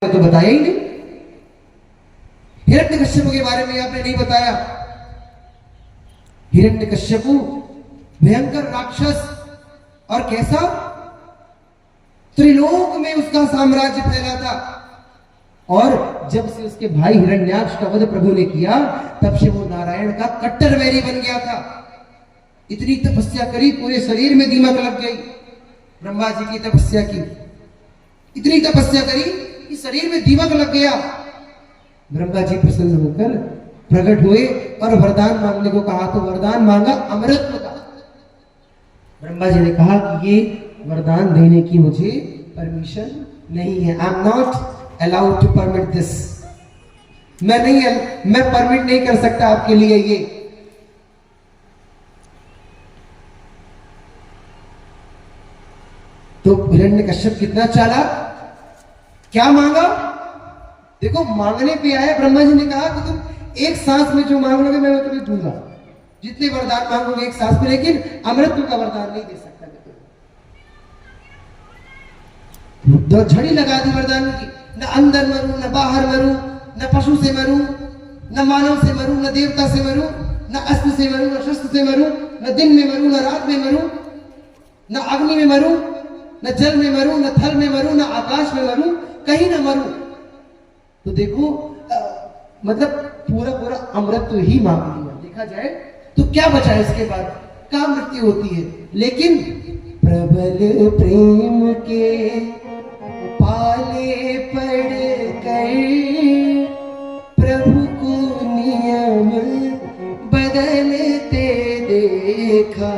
तो बताया ही नहीं। हिरण्यकश्यप के बारे में आपने नहीं बताया। हिरण्यकश्यप भयंकर राक्षस, और कैसा, त्रिलोक में उसका साम्राज्य फैला था। और जब से उसके भाई हिरण्याक्ष का वध प्रभु ने किया, तब से वो नारायण का कट्टर वैरी बन गया था। इतनी तपस्या करी, पूरे शरीर में दीमक लग गई। ब्रह्मा जी की तपस्या की, इतनी तपस्या करी कि शरीर में दीमक लग गया। ब्रह्मा जी प्रसन्न होकर प्रकट हुए और वरदान मांगने को कहा, तो वरदान मांगा अमृत का। ब्रह्मा जी ने कहा कि ये वरदान देने की मुझे परमिशन नहीं है। I am not allowed to permit this. मैं परमिट नहीं कर सकता आपके लिए ये। तो हिरण्यकश्यप कितना चालाक, क्या मांगा, देखो मांगने पे आया। ब्रह्मा जी ने कहा कि तुम एक सांस में जो मांग लोगे मैं तुम्हें दूंगा, जितने वरदान मांगोगे एक सांस में, लेकिन अमृत का वरदान नहीं दे सकता। तो झड़ी लगा दी वरदान की, न अंदर मरूं, न बाहर मरूं, न पशु से मरूं, न मानव से मरूं, न देवता से मरूं, न अस्त्र से मरूं, न शस्त्र से मरूं, न दिन में मरूं, न रात में मरूं, न अग्नि में मरूं, न जल में मरूं, न थल में मरूं, न आकाश में मरूं, कहीं न मरूं। तो देखो मतलब पूरा पूरा अमृत तो ही मांग लिया। देखा जाए तो क्या बचा है इसके बाद, क्या मृत्यु होती है। लेकिन प्रबल प्रेम के पाले पड़ गए, प्रभु को नियम बदलते देखा।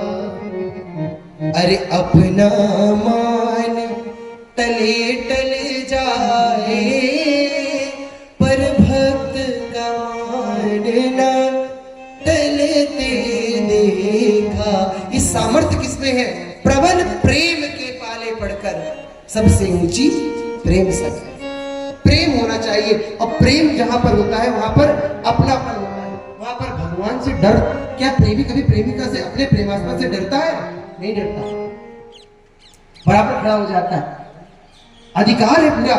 अरे अपना मान टले टल जाए, पर भक्त का मानना टलते देखा। इस सामर्थ्य किसमें है, प्रबल प्रेम के पाले पड़कर। सबसे ऊंची प्रेम सत्य, प्रेम होना चाहिए। और प्रेम जहां पर होता है वहां पर अपनापन होता है, वहां पर भगवान से डर। क्या प्रेमी कभी प्रेमिका से, अपने प्रेमास्पद से डरता है? नहीं डरता, बराबर खड़ा हो जाता है, अधिकार है पूरा।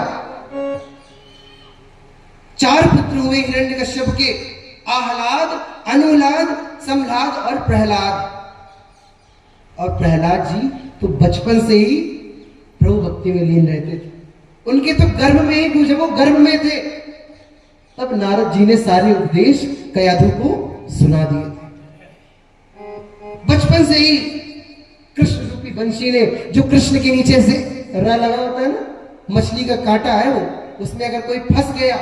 4 पुत्र हुए हिरण्यकश्यप के, आह्लाद, अनुलाद, संह्लाद और प्रहलाद। और प्रहलाद जी तो बचपन से ही प्रभु भक्ति में लीन रहते थे। उनके तो गर्भ में ही, जब वो गर्भ में थे तब नारद जी ने सारे उपदेश कयाधु को सुना दिए थे। बचपन से ही कृष्ण रूपी बंशी ने, जो कृष्ण के नीचे से रा लगा होता है ना, मछली का कांटा है वो, उसमें अगर कोई फंस गया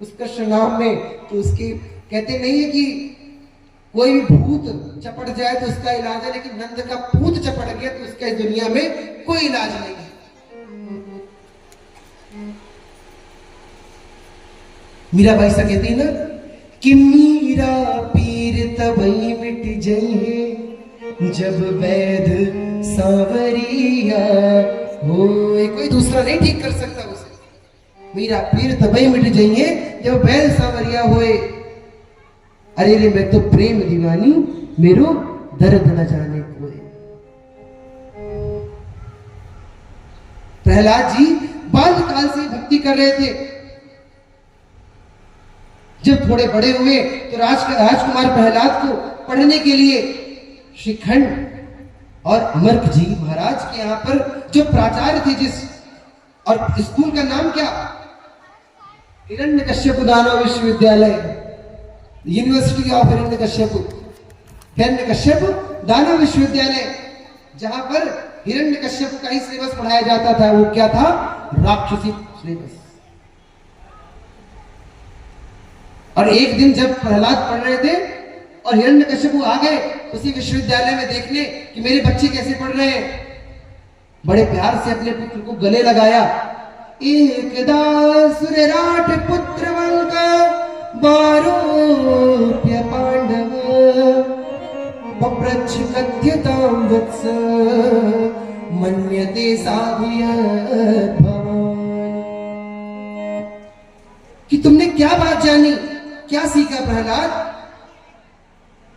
उस कृष्ण नाम में, तो उसकी कहते नहीं है कि कोई भी भूत चपट जाए तो उसका इलाज है, लेकिन नंद का पूत चपट गया तो उसका इस दुनिया में कोई इलाज नहीं है। मीराबाई सा कहती है ना कि मीरा पीर तबई मिट जाइए, जब वैद सांवरिया हो। कोई दूसरा नहीं ठीक कर सकता उसे। मीरा पीर तबई मिट जाइए, जब वैद सांवरिया होए। अरे रे मैं तो प्रेम दीवानी, मेरो दर्द न जाने कोई। प्रहलाद जी बाल्यकाल से भक्ति कर रहे थे। जब थोड़े बड़े हुए तो राजकुमार प्रहलाद को पढ़ने के लिए श्रीखंड और अमर्क जी महाराज के यहाँ पर जो प्राचार्य थे, जिस और स्कूल का नाम क्या, हिरण्यकश्यप दानव विश्वविद्यालय, यूनिवर्सिटी ऑफ हिरण्यकश्यप, हिरण्यकश्यप दानव विश्वविद्यालय, जहां पर हिरण्यकश्यप का ही सिलेबस पढ़ाया जाता था। वो क्या था, राक्षसी सिलेबस। और एक दिन जब प्रहलाद पढ़ रहे थे और हिरण्यकश्यप आ गए उसी विश्वविद्यालय में देखने कि मेरे बच्चे कैसे पढ़ रहे हैं, बड़े प्यार से अपने पुत्र को गले लगाया। एकदा सुरराट पुत्र वंका, बारोप्य पांडव, पप्रच्छ कथ्यतां वत्स, मन्यते साधुयत् भवान्। कि तुमने क्या बात जानी, क्या सीखा प्रहलाद?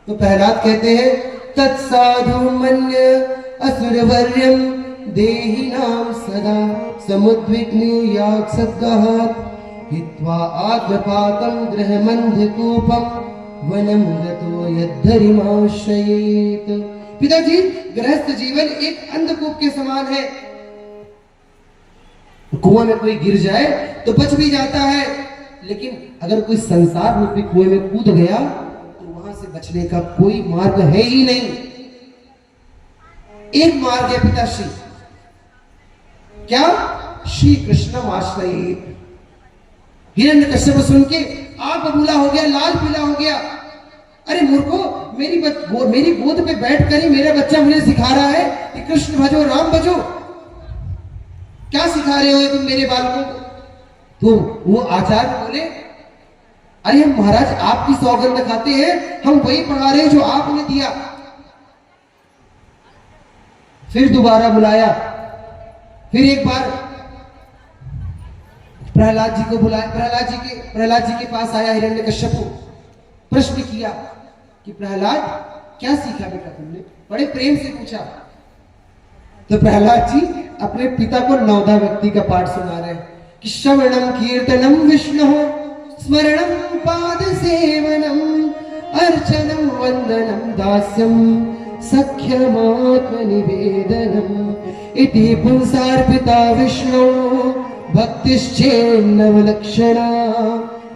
तो प्रहलाद कहते हैं, तत्साधु मन्य असुरवर्यम देहि नाम सदा समुद्विग्नेयात्सद्गहात् हित्वा आग्रपातं गृहमन्धकूपं वनं गतो यद्धरिमाश्रयेत्। पिताजी, गृहस्थ जीवन एक अंधकूप के समान है। कुआं में कोई गिर जाए तो बच भी जाता है, लेकिन अगर कोई संसार रूपी कुएं में कूद गया तो वहां से बचने का कोई मार्ग है ही नहीं। एक मार्ग है पिताश्री, क्या? श्री कृष्ण आश्रयेत्। हिरण्यकश्यप सुन के आग बबूला हो गया, लाल पीला हो गया। अरे मूर्खो, मेरी गोद पे बैठकर ही मेरा बच्चा मुझे सिखा रहा है कि कृष्ण भजो, राम भजो। क्या सिखा रहे हो तुम मेरे बालकों को? तो वो आचार्य बोले, अरे हम महाराज आपकी सौगंध खाते हैं, हम वही पढ़ा रहे हैं जो आपने दिया। फिर दोबारा बुलाया, फिर एक बार प्रहलाद जी को बुलाया। प्रहलाद जी के पास आया हिरण्यकश्यप, प्रश्न किया कि प्रहलाद, क्या सीखा बेटा तुमने? बड़े प्रेम से पूछा। तो प्रहलाद जी अपने पिता को नवधा व्यक्ति का पाठ सुना रहे कि श्रवणम कीर्तनम विष्णु स्मरणम पाद सेवनम अर्चनम वंदनम दास्यम सख्यमात्मनिवेदनम इति पुंसार्पिता विष्णु भक्तिश्चेन्नवलक्षणा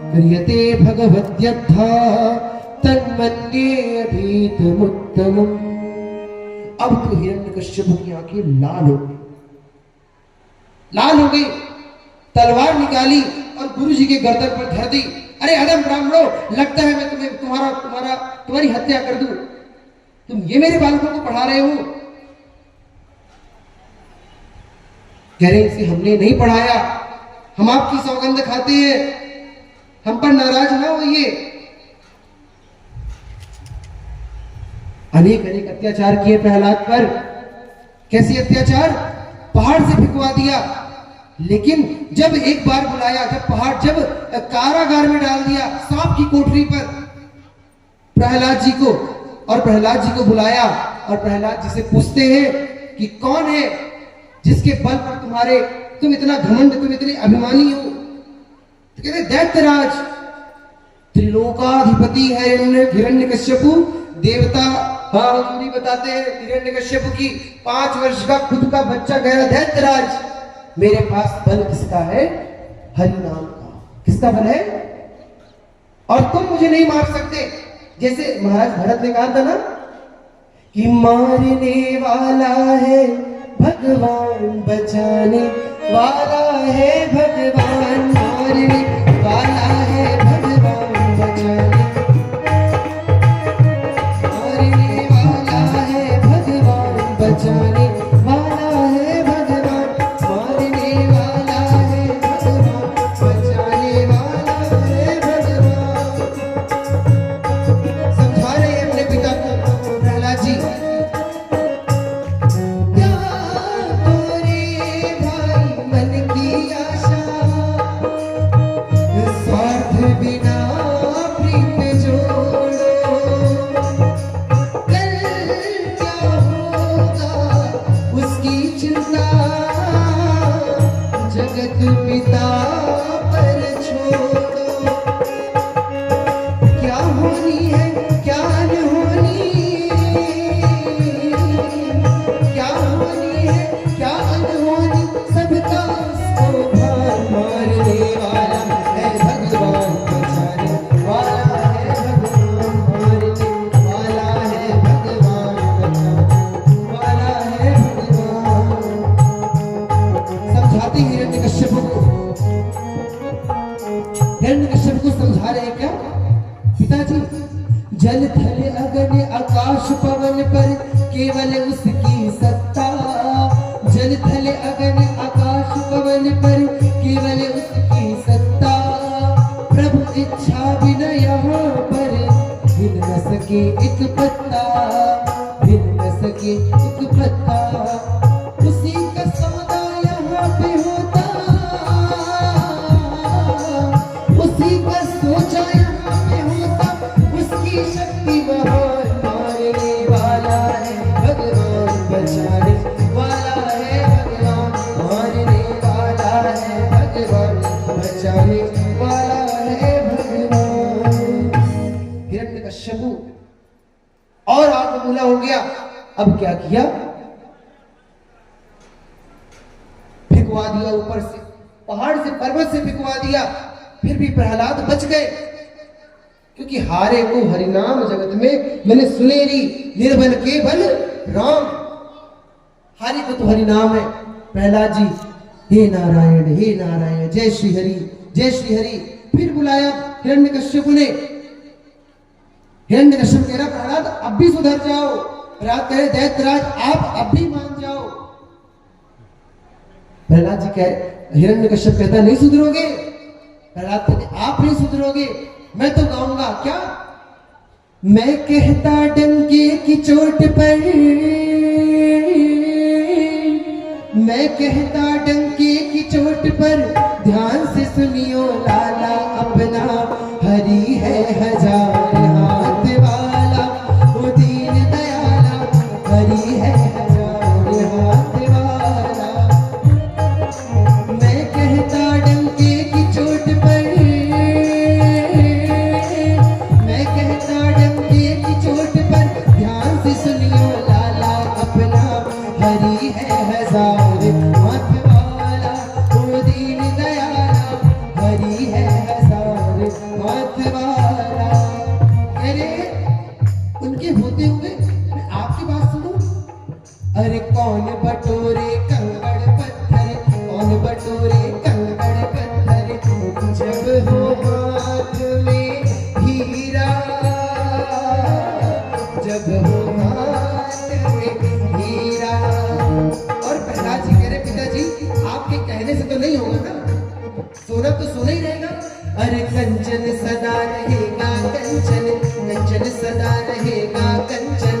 क्रियते भगवत्यथा तन्मन्ये अभीतमुत्तमम्। अब तो हिरण्यकश्यप की आंखें लाल हो गई, तलवार निकाली और गुरु जी के गर्दन पर धर दी। अरे अधम ब्राह्मणों, लगता है मैं तुम्हारी हत्या कर दूं। तुम ये मेरे बालकों को पढ़ा रहे हो? कह रहे इसे हमने नहीं पढ़ाया, हम आपकी सौगंध खाते हैं, हम पर नाराज ना होइए। अनेक अत्याचार किए प्रहलाद पर। कैसे अत्याचार? पहाड़ से फिकवा दिया। लेकिन जब एक बार बुलाया, जब कारागार में डाल दिया, सांप की कोठरी पर प्रहलाद जी को बुलाया और प्रहलाद जी से पूछते हैं कि कौन है जिसके बल पर तुम इतना घमंड, तुम इतने अभिमानी हो? तो कहते दैत्यराज, त्रिलोकाधिपति है हिरण्यकश्यप, देवता। हाँ, हुजूरी बताते हैं हिरण्यकश्यप की 5 वर्ष का खुद का बच्चा गया, दैत्यराज मेरे पास बल किसका है? हरि नाम का। किसका बल है? और तुम मुझे नहीं मार सकते। जैसे महाराज भरत ने कहा था ना कि मारने वाला है भगवान, बचाने वाला है भगवान, मारने वाला है भगवान, बचाने वाला है भगवान, बचाने वाला है भगवान, मारने वाला है भगवान, बचाने वाला है भगवान। समझा रहे हैं अपने पिता को प्रहलाद जी। हिरण्यकश्यप को समझा रहे क्या पिताजी? जल थल अगन आकाश पवन पर केवल उसकी सत्ता, जल थल अगन आकाश पवन पर केवल उसकी सत्ता, प्रभु इच्छा बिना यहाँ पर हिल न सके एक पत्ता, हिल न सके एक पत्ता, उसी का सौदा यहाँ पे होता, उसी का सोचा यहाँ पे होता, उसकी शक्ति महान, मारने वाला है भगवान, बचाने वाला है भगवान, मारने वाला बचाने वाला है भगवान। हिरण्यकश्यपु और आग बबूला हो गया। अब क्या किया, फिकवा दिया ऊपर से, पहाड़ से पर्वत से फिकवा दिया। फिर भी प्रहलाद बच गए, क्योंकि हारे को हरिनाम जगत में मैंने सुनेरी, निर्बल के बल राम। हारे को तो हरिनाम है। प्रहलाद जी हे नारायण जय श्री हरि जय श्री हरि। फिर बुलाया हिरण्यकश्यपु ने। हिरण्यकश्यप कह रहा प्रहलाद अब भी सुधर जाओ। प्रहलाद कह रहे दैत्यराज आप अब भी मान जाओ। प्रहलाद जी कह, हिरण्यकश्यप कहता नहीं सुधरोगे। प्रहलाद कहते आप नहीं सुधरोगे, मैं तो गाऊंगा। क्या? मैं कहता डंके की चोट पर, मैं कहता डंके की चोट पर, ध्यान से सुनियो लाला अपना, हरि है हजार हाथ वाला, वो दीन दयाला, हरि है हजार हाथ वाला। मैं कहता डंके की चोट पर, मैं कहता डंके की चोट पर, ध्यान से सुनियो लाला अपना, हरि है हजार हाथ वाला, वो दीन दयाला, हरि है हजार हाथ वाला। अरे उनके होते हुए मैं आपकी बात सुनूं। अरे कौन बटोरे कंगड़ पत्थर, कौन बटोरे कंगड़ पत्थर, जब हो हाथ में हीरा, जब हो हाथ में हीरा। और प्रहलाद जी कह रहे पिताजी आपके कहने से तो नहीं होगा ना, सोना तो सोना ही रहेगा। अरे कंचन सदा रहेगा कंचन, कंचन सदा रहेगा कंचन,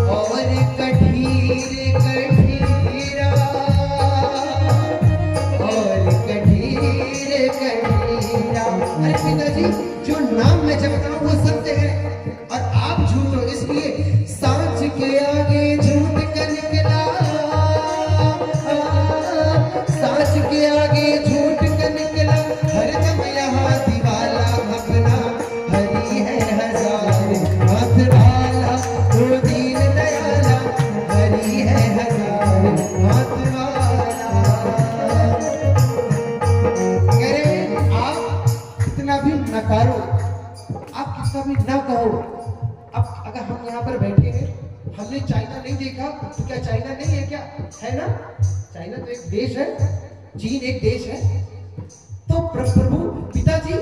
और कठीर कठीरा, और कठीर कठीरा। अरे पिताजी जो नाम मैं जपता हूँ वो सत्य है और आप झूठ हो, इसलिए सांच के आगे झूठ का निकला, सांच के आगे झूठ का निकला, हरदम यहाँ दिवाला अपना, हरि है हजार हाथ वाला, वो दीन दयाला, हरि है हजार हाथ वाला। कह रहे आप कितना भी नकारो, आप कितना भी ना कहो, अब अगर हम यहाँ पर बैठे हैं, हमने चाइना नहीं देखा तो क्या चाइना नहीं है? क्या है ना? चाइना तो एक देश है, चीन एक देश है। तो प्रभु पिताजी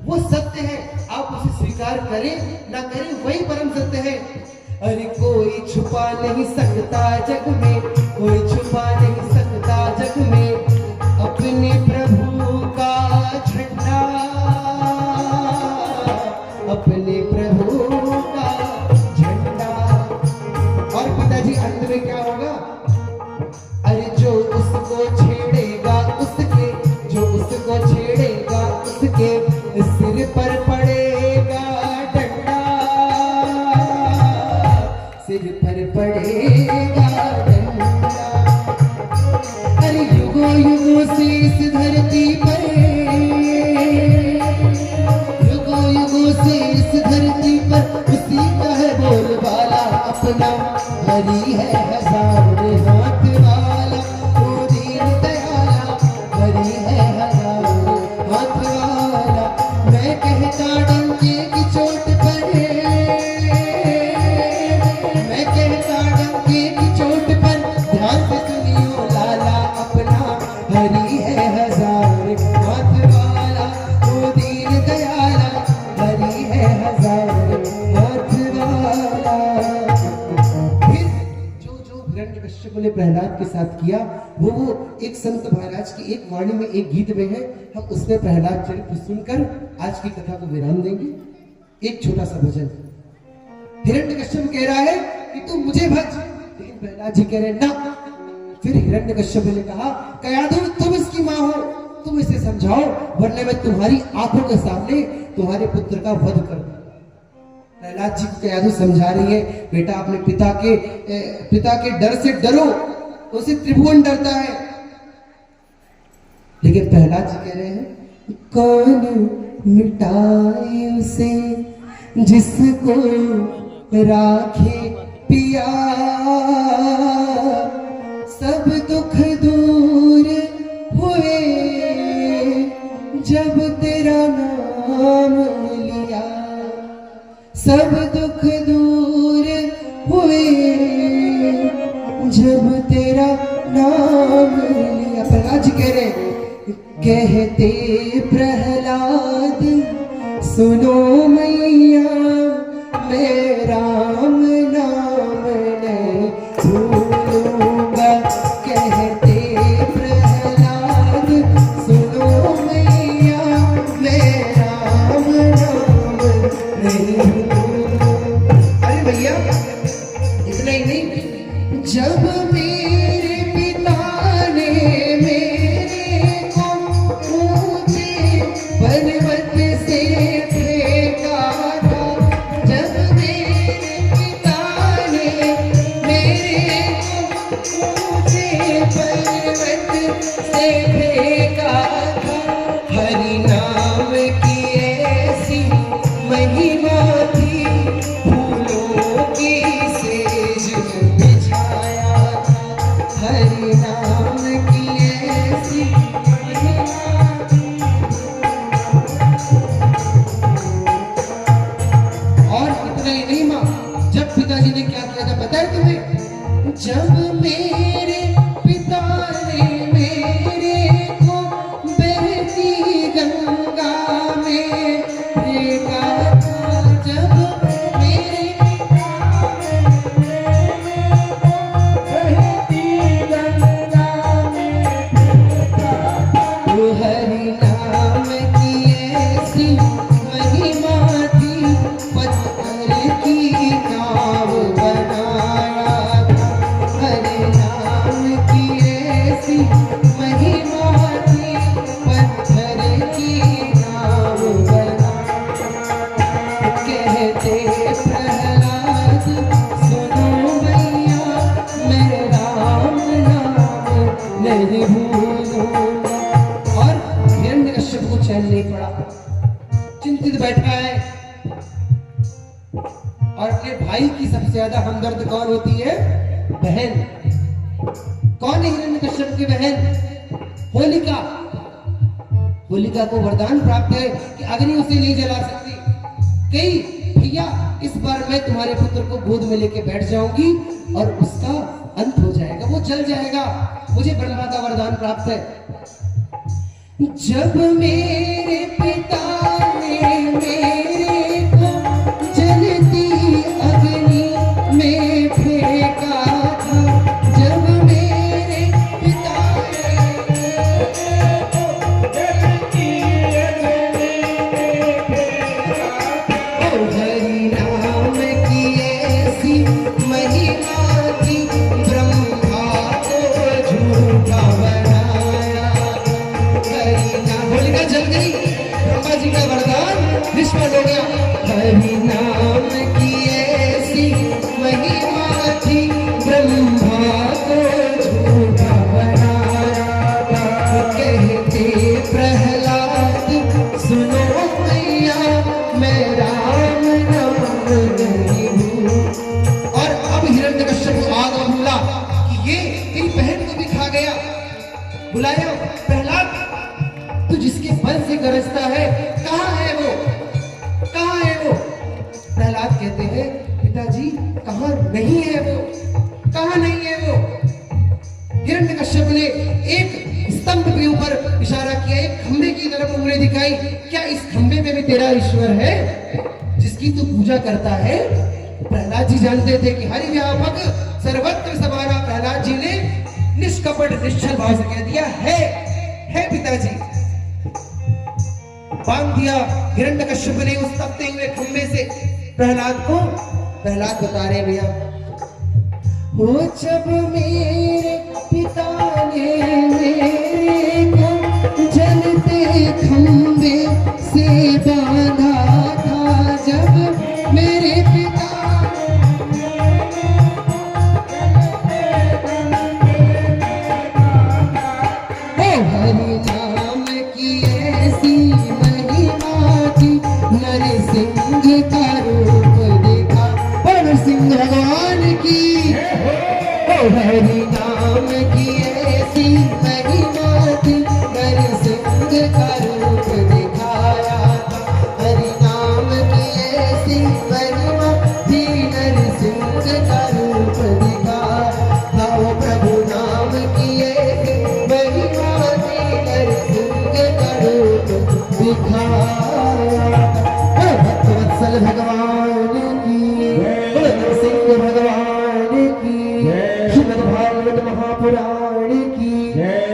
वो सत्य है, आप उसे स्वीकार करें ना करें वही परम सत्य है। अरे कोई छुपा नहीं सकता जग में, कोई छुपा नहीं सकता जग में, अपने प्रभु का झंडा, अपने प्रभु का झंडा। और पिताजी अंत में क्या होगा? अरे जो उसको छेड़ेगा उसके, जो उसको छेड़ेगा उसके सिर पर पड़ेगा डंडा, सिर पर पड़ेगा डंडा। अरे युगों युगों से इस धरती पर, युगों युगों से इस धरती पर उसी का है बोलबाला अपना, हरि है हजार हाथ वाला, वो दीन दयाला, हरि है हजार हाथ वाला। मैं कहता डंके की चोट पर, मैं कहता डंके की चोट पर, ध्यान से सुनियो लाला अपना, हरि है हजार हाथ वाला, वो दीन दयाला, हरि है हजार हाथ वाला। फिर जो हिरण्यकश्यप ने प्रहलाद के साथ किया वो एक संत महाराज की एक वाणी में एक गीत में है। हम उसमें प्रहलाद चरित्र सुनकर आज की कथा को विराम देंगे। एक छोटा सा भजन। हिरण्यकश्यप कह रहा है कि तू मुझे भज, लेकिन प्रहलाद जी कह रहे ना। फिर हिरण्यकश्यप ने कहा कयाधु तुम इसकी माँ हो, तुम इसे समझाओ वरना मैं तुम्हारी आंखों के सामने तुम्हारे पुत्र का वध कर दूं। प्रहलाद जी को कयाधु समझा रही है बेटा अपने पिता के डर से डरो, उसे त्रिभुवन डरता है। लेकिन प्रहलाद जी कह रहे हैं कौन मिटाए उसे जिसको राखे पिया, सब दुख दूर हुए जब तेरा नाम लिया, सब दुख दूर हुए जब तेरा नाम लिया। प्रहलाद जी कह रहे, कहते प्रहलाद सुनो मैया, मैं राम नाम नहीं भूलूंगा। कहते प्रहलाद सुनो मैया, मैं राम नाम नहीं भूलूंगा। अरे भैया इतना ही नहीं, जब मेरे पिता ने मेरे को ऊंचे पर्वत से फेंका था, जब मेरे पिता ने मेरे को ऊंचे पर्वत से फेंका था, हरि नाम की ऐसी महिमा थी, फूलों की सेज बिछाया था, हरि नाम की ऐसी महिमा थी। और इतना ही नहीं माँ, जब पिताजी ने क्या किया था पता है तुम्हें? जब मेरे पिता ने मेरे को बहती गंगा में फेंका था, जब मेरे पिता ने बहती गंगा में फेंका था, वो हरि नाम की ऐसी महिमा थी, पत्थर की नाव बनाया था, हरि नाम की ऐसी महिमा थी, पत्थर की नाव बनाया। कहते प्रहलाद सुनो मैया, मैं राम नाम नहीं भूलूंगा। और हिरण्यकश्यप को चैन नहीं पड़ा, चिंतित बैठा है। और अपने भाई की सबसे ज्यादा हमदर्द कौन होती है? बहन। कौन है हिरण्यकश्यप की बहन? होलिका। होलिका को वरदान प्राप्त है कि अग्नि उसे नहीं जला सकती। कही भैया इस बार मैं तुम्हारे पुत्र को गोद में लेके बैठ जाऊंगी और उसका अंत हो जाएगा, वो जल जाएगा, मुझे ब्रह्मा का वरदान प्राप्त है। जब मेरे पिता ने मेरे को जलती अग्नि में फेंका था, जब मेरे पिता ने जलती अग्नि में फेंका था, ओ हरि नाम की ऐसी महिमा थी, ब्रह्मा को झूठा बनाया। होलिका जल गई, ब्रह्मा जी का वरदान निष्फल हो गया। हरि नाम की ऐसी महिमा थी, ब्रह्मा को झूठा बनाया। कहते प्रहलाद सुनो मैया, मैं राम नाम नहीं भूलूं। और अब हिरण्यकश्यप को आग बोला कि ये तेरी बहन को भी खा गया। बुलाया प्रहलाद, तू जिसके बल से गरजता है, कहाँ है वो? कहाँ है वो? प्रहलाद कहते हैं पिताजी कहाँ नहीं है वो, कहाँ नहीं है वो। हिरण्यकश्यप ने एक स्तंभ के ऊपर इशारा किया, एक खंबे की तरफ उंगली दिखाई, क्या इस खंबे में भी तेरा ईश्वर है जिसकी तू पूजा करता है? प्रहलाद जी जानते थे कि हरि व्यापक सर्वत्र समाना। प्रहलाद जी ने निष्कपट निश्चल भाव से कह दिया है पिताजी। बांध दिया हिरण्यकश्यप ने उस तपते हुए खंबे से प्रहलाद को। प्रहलाद बता रहे भैया, वो जब मेरे पिता ने मेरे को जलते खंबे से बांधा था, जब मेरे पिता हरि नाम की ऐसी दिखाया। भक्तवत्सल भगवान की, सिंह भगवान की, श्रीमद् भागवत महापुराण की,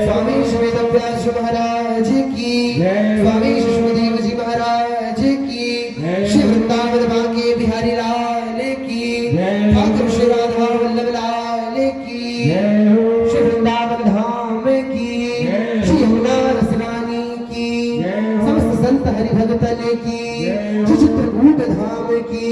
स्वामी श्री वेदव्यास महाराज की, स्वामी सुषमदेव जी महाराज की, श्री वृंदावन बांके बिहारी लाल की, ठाकुर श्री राधा वल्लभ लाल की, श्री वृंदावन धाम की, श्री यमुना रसनानी की, समस्त संत हरि भगतन की, श्री चित्रकूट धाम की,